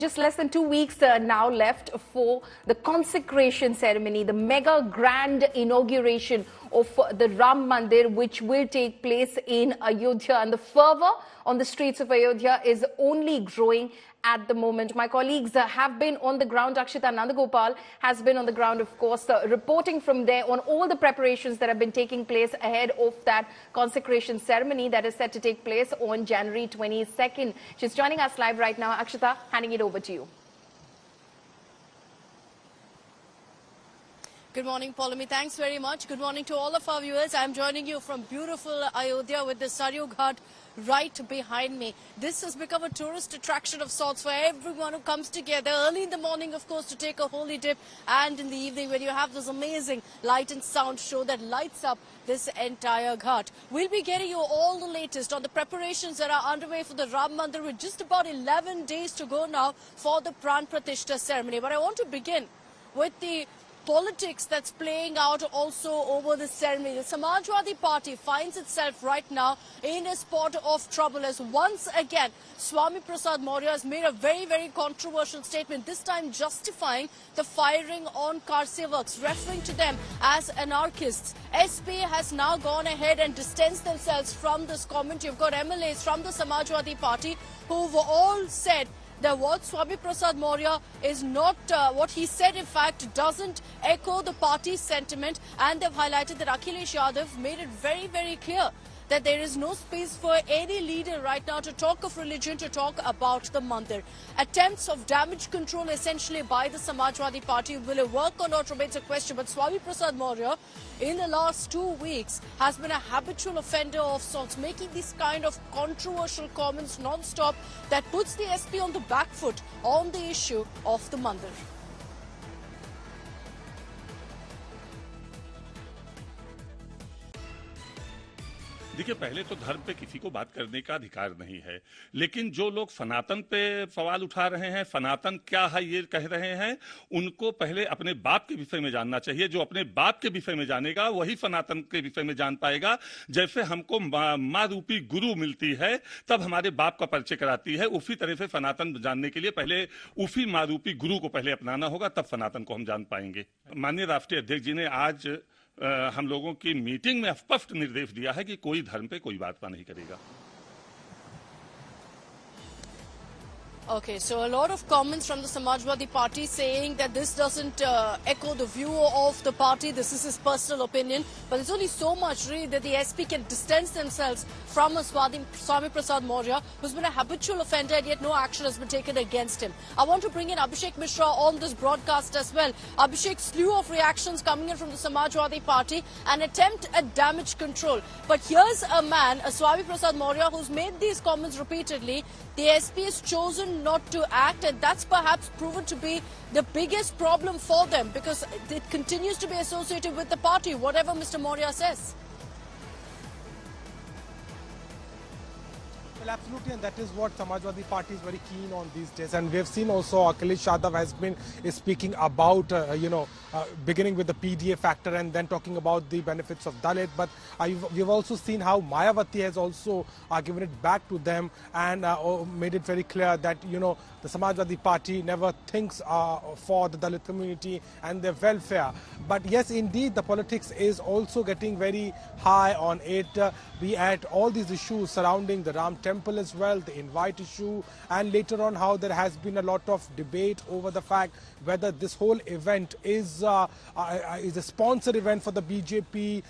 Just less than 2 weeks now left for the consecration ceremony, the mega grand inauguration of the Ram Mandir, which will take place in Ayodhya. And the fervor on the streets of Ayodhya is only growing at the moment. My colleagues have been on the ground. Akshita Nandagopal has been on the ground, of course, reporting from there on all the preparations that have been taking place ahead of that consecration ceremony that is set to take place on January 22nd. She's joining us live right now. Akshita, handing it over to you. Good morning, Paulami. Thanks very much. Good morning to all of our viewers. I'm joining you from beautiful Ayodhya with the Saryu Ghat right behind me. This has become a tourist attraction of sorts for everyone who comes together early in the morning, of course, to take a holy dip, and in the evening when you have this amazing light and sound show that lights up this entire ghat. We'll be getting you all the latest on the preparations that are underway for the Ram Mandir with just about 11 days to go now for the Pran Pratishtha ceremony. But I want to begin with the politics that's playing out also over the ceremony. The Samajwadi Party finds itself right now in a spot of trouble as once again Swami Prasad Maurya has made a very, very controversial statement, this time justifying the firing on Karsevaks, referring to them as anarchists. SP has now gone ahead and distanced themselves from this comment. You've got MLAs from the Samajwadi Party who've all said that what Swami Prasad Maurya is not, what he said in fact doesn't echo the party's sentiment, and they've highlighted that Akhilesh Yadav made it very, very clear that there is no space for any leader right now to talk of religion, to talk about the mandir. Attempts of damage control essentially by the Samajwadi Party, will it work or not remains a question, but Swami Prasad Maurya in the last 2 weeks has been a habitual offender of sorts, making these kind of controversial comments non-stop that puts the SP on the back foot on the issue of the mandir. देखिए, पहले तो धर्म पे किसी को बात करने का अधिकार नहीं है, लेकिन जो लोग सनातन पे सवाल उठा रहे हैं, सनातन क्या है ये कह रहे हैं, उनको पहले अपने बाप के विषय में जानना चाहिए। जो अपने बाप के विषय में जानेगा वही सनातन के विषय में जान पाएगा। जैसे हमको माँ रूपी गुरु मिलती है तब हमारे बाप का परिचय कराती है, उसी तरह से सनातन जानने के लिए पहले उसी माँ रूपी गुरु को पहले अपनाना होगा, तब सनातन को हम जान पाएंगे। माननीय राष्ट्रीय अध्यक्ष जी ने आज हम लोगों की मीटिंग में स्पष्ट निर्देश दिया है कि कोई धर्म पे कोई बात नहीं करेगा। Okay, so a lot of comments from the Samajwadi Party saying that this doesn't echo the view of the party. This is his personal opinion. But there's only so much really that the SP can distance themselves from Swami Prasad Maurya, who's been a habitual offender and yet no action has been taken against him. I want to bring in Abhishek Mishra on this broadcast as well. Abhishek, slew of reactions coming in from the Samajwadi Party, an attempt at damage control. But here's a man, a Swami Prasad Maurya, who's made these comments repeatedly. The SP has chosen not to act, and that's perhaps proven to be the biggest problem for them because it continues to be associated with the party, whatever Mr. Maurya says. Well, absolutely, and that is what Samajwadi Party is very keen on these days. And we have seen also Akhilesh Yadav has been speaking about, beginning with the PDA factor and then talking about the benefits of Dalit. But we've also seen how Mayawati has also given it back to them and made it very clear that, the Samajwadi Party never thinks for the Dalit community and their welfare. But yes, indeed, the politics is also getting very high on it. We had all these issues surrounding the Ram Temple as well, the invite issue, and later on how there has been a lot of debate over the fact whether this whole event is a sponsored event for the BJP,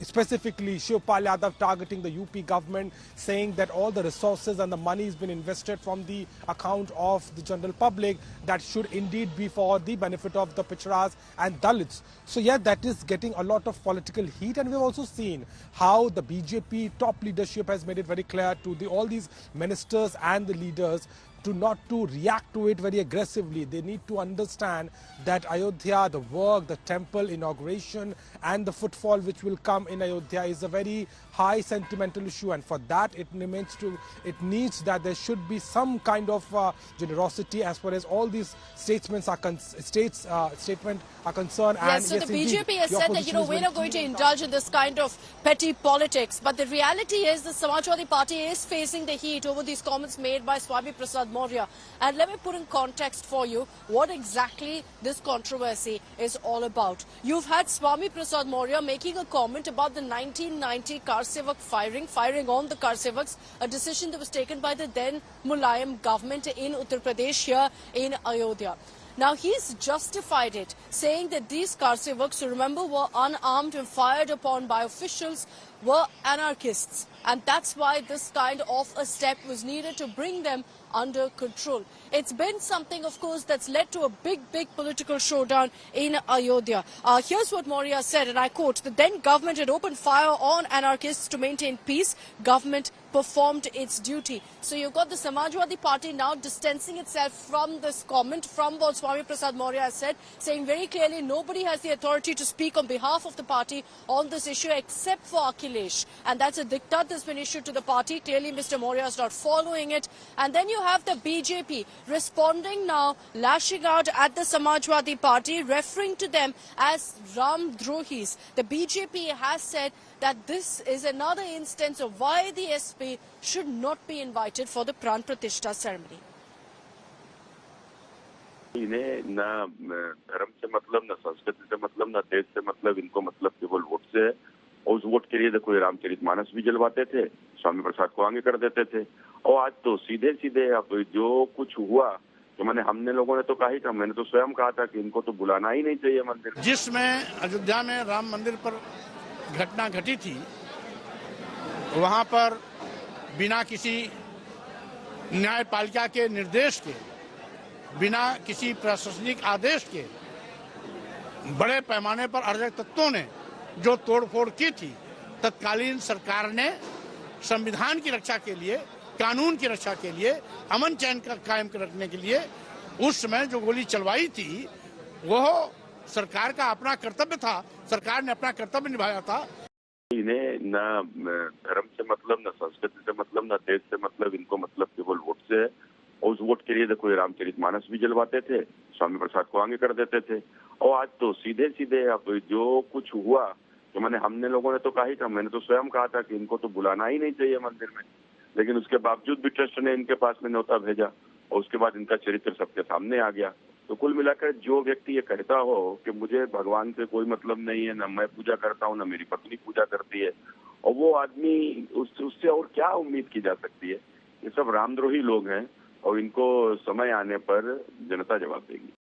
specifically Shivpal Yadav targeting the UP government, saying that all the resources and the money has been invested from the account of the general public that should indeed be for the benefit of the Pichras and Dalits. So yeah, that is getting a lot of political heat, and we've also seen how the BJP top leadership has made it very clear to all these ministers and the leaders not to react to it very aggressively. They need to understand that Ayodhya, the work, the temple inauguration and the footfall which will come in Ayodhya is a very high sentimental issue, and for that it needs that there should be some kind of generosity as far as all these statements are concerned. Yes, and so the BJP has said that we're not going to indulge in this kind of petty politics, but the reality is the Samajwadi Party is facing the heat over these comments made by Swami Prasad Maurya. And let me put in context for you what exactly this controversy is all about. You've had Swami Prasad Maurya making a comment about the 1990 Karsevak firing on the Karsevaks, a decision that was taken by the then Mulayam government in Uttar Pradesh here in Ayodhya. Now, he's justified it, saying that these Karsevaks, who remember were unarmed and fired upon by officials, were anarchists. And that's why this kind of a step was needed to bring them under control. It's been something, of course, that's led to a big political showdown in Ayodhya. Here's what Maurya said, and I quote, the then government had opened fire on anarchists to maintain peace. Government performed its duty. So you've got the Samajwadi Party now distancing itself from this comment, from what Swami Prasad Maurya has said, saying very clearly nobody has the authority to speak on behalf of the party on this issue except for Akhilesh. And that's a diktat that's been issued to the party. Clearly, Mr. Maurya is not following it. And then you have the BJP responding now, lashing out at the Samajwadi Party, referring to them as Ram Drohis. The BJP has said that this is another instance of why the SP should not be invited for the Pran Pratishtha ceremony. इन्हें न धर्म से मतलब, न संस्कृति से मतलब, न देश से मतलब, इनको मतलब केवल वोट से है। और उस वोट के लिए देखो ये रामचरितमानस भी जलवाते थे, स्वामी प्रसाद को आगे कर देते थे। और आज तो सीधे सीधे अब जो कुछ हुआ, तो मैंने हमने लोगों ने तो कहा ही था, मैंने तो स्वयं कहा था कि इनको तो बुलाना ही नहीं चाहिए मंदिर। जिसमें अयोध्या में राम मंदिर पर घटना घटी थी, वहां पर बिना किसी न्यायपालिका के निर्देश के, बिना किसी प्रशासनिक आदेश के बड़े पैमाने पर अराजक तत्वों ने जो तोड़फोड़ की थी, तत्कालीन सरकार ने संविधान की रक्षा के लिए, कानून की रक्षा के लिए, अमन चैन का कायम रखने के लिए उस समय जो गोली चलवाई थी, वह सरकार का अपना कर्तव्य था। सरकार ने अपना कर्तव्य निभाया था। इन्हें न धर्म से मतलब, न संस्कृति से मतलब, न देश से मतलब, इनको मतलब केवल वोट से है। और उस वोट के लिए देखो ये रामचरितमानस भी जलवाते थे, स्वामी प्रसाद को आगे कर देते थे। और आज तो सीधे सीधे अब जो कुछ हुआ, तो मैंने हमने लोगों ने तो कहा ही था, मैंने तो स्वयं कहा था कि इनको तो बुलाना ही नहीं चाहिए मंदिर में। लेकिन उसके बावजूद भी ट्रस्ट ने इनके पास में न्योता भेजा और उसके बाद इनका चरित्र सबके सामने आ गया। तो कुल मिलाकर जो व्यक्ति ये कहता हो कि मुझे भगवान से कोई मतलब नहीं है, न मैं पूजा करता हूँ, न मेरी पत्नी पूजा करती है, और वो आदमी उससे और क्या उम्मीद की जा सकती है। ये सब रामद्रोही लोग हैं और इनको समय आने पर जनता जवाब देगी।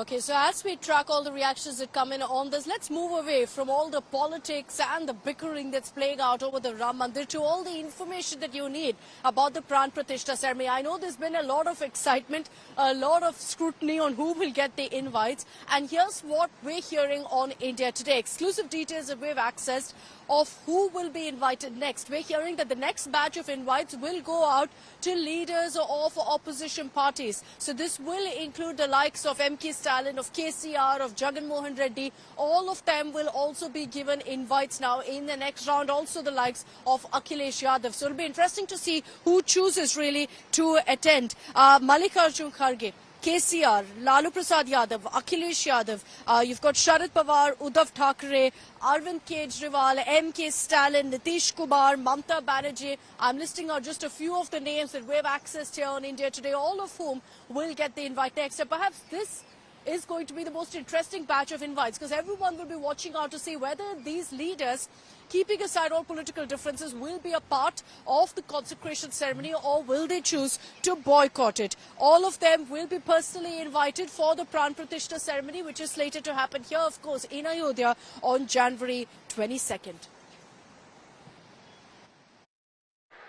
Okay, so as we track all the reactions that come in on this, let's move away from all the politics and the bickering that's playing out over the Ram Mandir to all the information that you need about the Pran Pratishtha ceremony. I know there's been a lot of excitement, a lot of scrutiny on who will get the invites. And here's what we're hearing on India Today. Exclusive details that we've accessed of who will be invited next. We're hearing that the next batch of invites will go out to leaders of opposition parties. So this will include the likes of M.K. Stalin, of KCR, of Jagan Mohan Reddy. All of them will also be given invites now in the next round. Also the likes of Akhilesh Yadav. So it'll be interesting to see who chooses really to attend. Mallikarjun Kharge, KCR, Lalu Prasad Yadav, Akhilesh Yadav, you've got Sharad Pawar, Uddhav Thackeray, Arvind Kejriwal, M.K. Stalin, Nitish Kumar, Mamta Banerjee. I'm listing out just a few of the names that we've accessed here on India Today, all of whom will get the invite next. So perhaps this is going to be the most interesting batch of invites because everyone will be watching out to see whether these leaders, keeping aside all political differences, will be a part of the consecration ceremony or will they choose to boycott it. All of them will be personally invited for the Pran Pratishtha ceremony, which is slated to happen here, of course, in Ayodhya on January 22nd.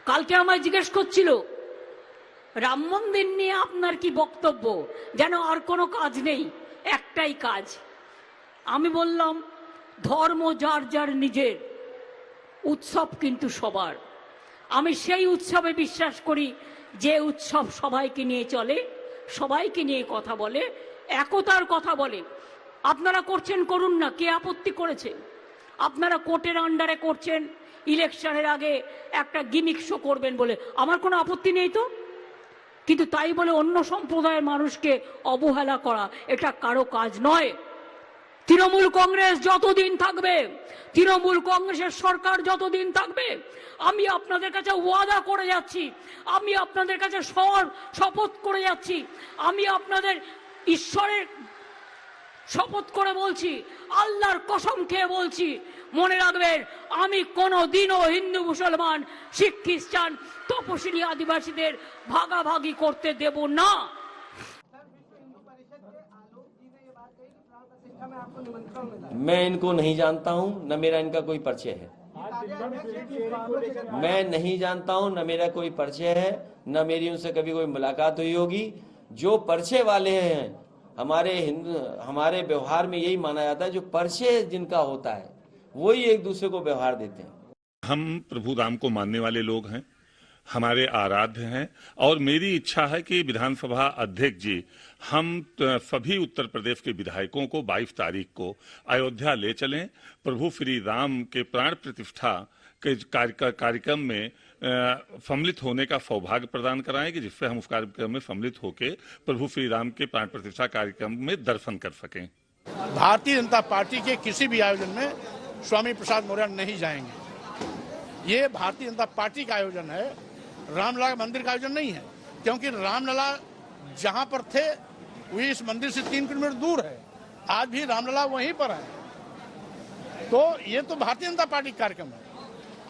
কালকে আমায় জিজ্ঞেস করছিল রাম মন্দির নিয়ে আপনার কি বক্তব্য, যেন আর কোনো কাজ নেই, একটাই কাজ। আমি বললাম ধর্ম যার যার নিজের, উৎসব কিন্তু সবার। আমি সেই উৎসবে বিশ্বাস করি যে উৎসব সবাইকে নিয়ে চলে, সবাইকে নিয়ে কথা বলে, একতার কথা বলে। আপনারা করছেন, করুন না, কে আপত্তি করেছে? আপনারা কোর্টের আন্ডারে করছেন, ইলেকশনের আগে একটা গিমিক শো করবেন বলে আমার কোনো আপত্তি নেই তো। কিন্তু তাই বলে অন্য সম্প্রদায়ের মানুষকে অবহেলা করা এটা কারো কাজ নয়। তৃণমূল কংগ্রেস যতদিন থাকবে, তৃণমূল কংগ্রেসের সরকার যতদিন থাকবে, আমি আপনাদের কাছে ওয়াদা করে যাচ্ছি, আমি আপনাদের কাছে শপথ করে যাচ্ছি, আমি আপনাদের ঈশ্বরের শপথ করে বলছি, আল্লাহর কসম খেয়ে বলছি, মনে রাখবেন আমি কোনোদিনও হিন্দু মুসলমান শিখ খ্রিস্টান তপশিলি আদিবাসীদের ভাগাভাগি করতে দেব না। मैं इनको नहीं जानता हूं, न मेरा इनका कोई परिचय है। मैं नहीं जानता हूं, न मेरा कोई परिचय है, न मेरी उनसे कभी कोई मुलाकात हुई होगी। जो परिचय वाले हैं, हमारे व्यवहार में यही माना जाता है, जो परिचय जिनका होता है वही एक दूसरे को व्यवहार देते हैं। हम प्रभु राम को मानने वाले लोग हैं, हमारे आराध्य हैं, और मेरी इच्छा है कि विधानसभा अध्यक्ष जी हम सभी उत्तर प्रदेश के विधायकों को 22 तारीख को अयोध्या ले चलें, प्रभु श्री राम के प्राण प्रतिष्ठा के कार्यक्रम में सम्मिलित होने का सौभाग्य प्रदान कराएं, कि जिससे हम उस कार्यक्रम में सम्मिलित होकर प्रभु श्री राम के प्राण प्रतिष्ठा कार्यक्रम में दर्शन कर सकें। भारतीय जनता पार्टी के किसी भी आयोजन में स्वामी प्रसाद मौर्य नहीं जाएंगे। ये भारतीय जनता पार्टी का आयोजन है, रामलला मंदिर का आयोजन नहीं है, क्योंकि रामलला जहां पर थे वो इस मंदिर से 3 किलोमीटर दूर है, आज भी रामलला वहीं पर है। तो ये तो भारतीय जनता पार्टी का कार्यक्रम है,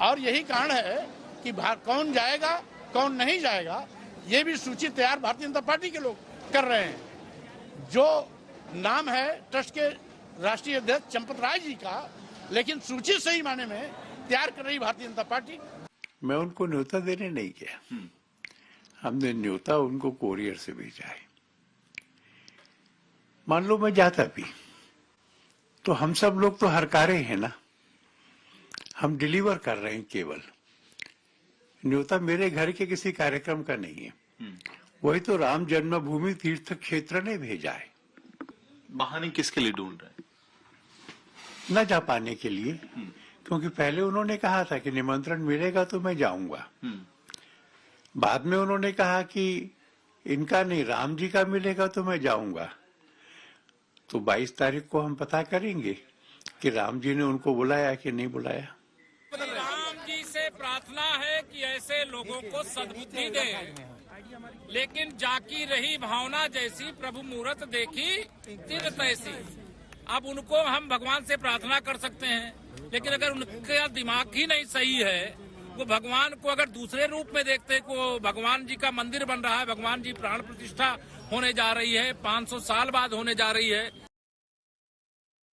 और यही कारण है कि कौन जाएगा कौन नहीं जाएगा ये भी सूची तैयार भारतीय जनता पार्टी के लोग कर रहे हैं। जो नाम है ट्रस्ट के राष्ट्रीय अध्यक्ष चंपत राय जी का, लेकिन सूची सही माने में तैयार कर रही भारतीय जनता पार्टी। मैं उनको न्योता देने नहीं गया, हमने न्योता उनको कोरियर से भेजा है। मान लो मैं जाता भी तो हम सब लोग तो हरकारे हैं ना, हम डिलीवर कर रहे हैं। केवल न्योता मेरे घर के किसी कार्यक्रम का नहीं है, वही तो राम जन्मभूमि तीर्थ क्षेत्र ने भेजा है। बहाने किसके लिए ढूंढ रहे हैं? न जा पाने के लिए, क्योंकि पहले उन्होंने कहा था कि निमंत्रण मिलेगा तो मैं जाऊंगा, बाद में उन्होंने कहा कि इनका नहीं राम जी का मिलेगा तो मैं जाऊंगा। तो 22 तारीख को हम पता करेंगे कि राम जी ने उनको बुलाया कि नहीं बुलाया। राम जी से प्रार्थना है कि ऐसे लोगों को सद्बुद्धि दे, लेकिन जाकी रही भावना जैसी प्रभु मूरत देखी तिल तैसी। अब उनको हम भगवान से प्रार्थना कर सकते हैं, लेकिन अगर उनका दिमाग ही नहीं सही है, वो भगवान को अगर दूसरे रूप में देखते को भगवान जी का मंदिर बन रहा है, भगवान जी प्राण प्रतिष्ठा होने जा रही है, 500 साल बाद होने जा रही है,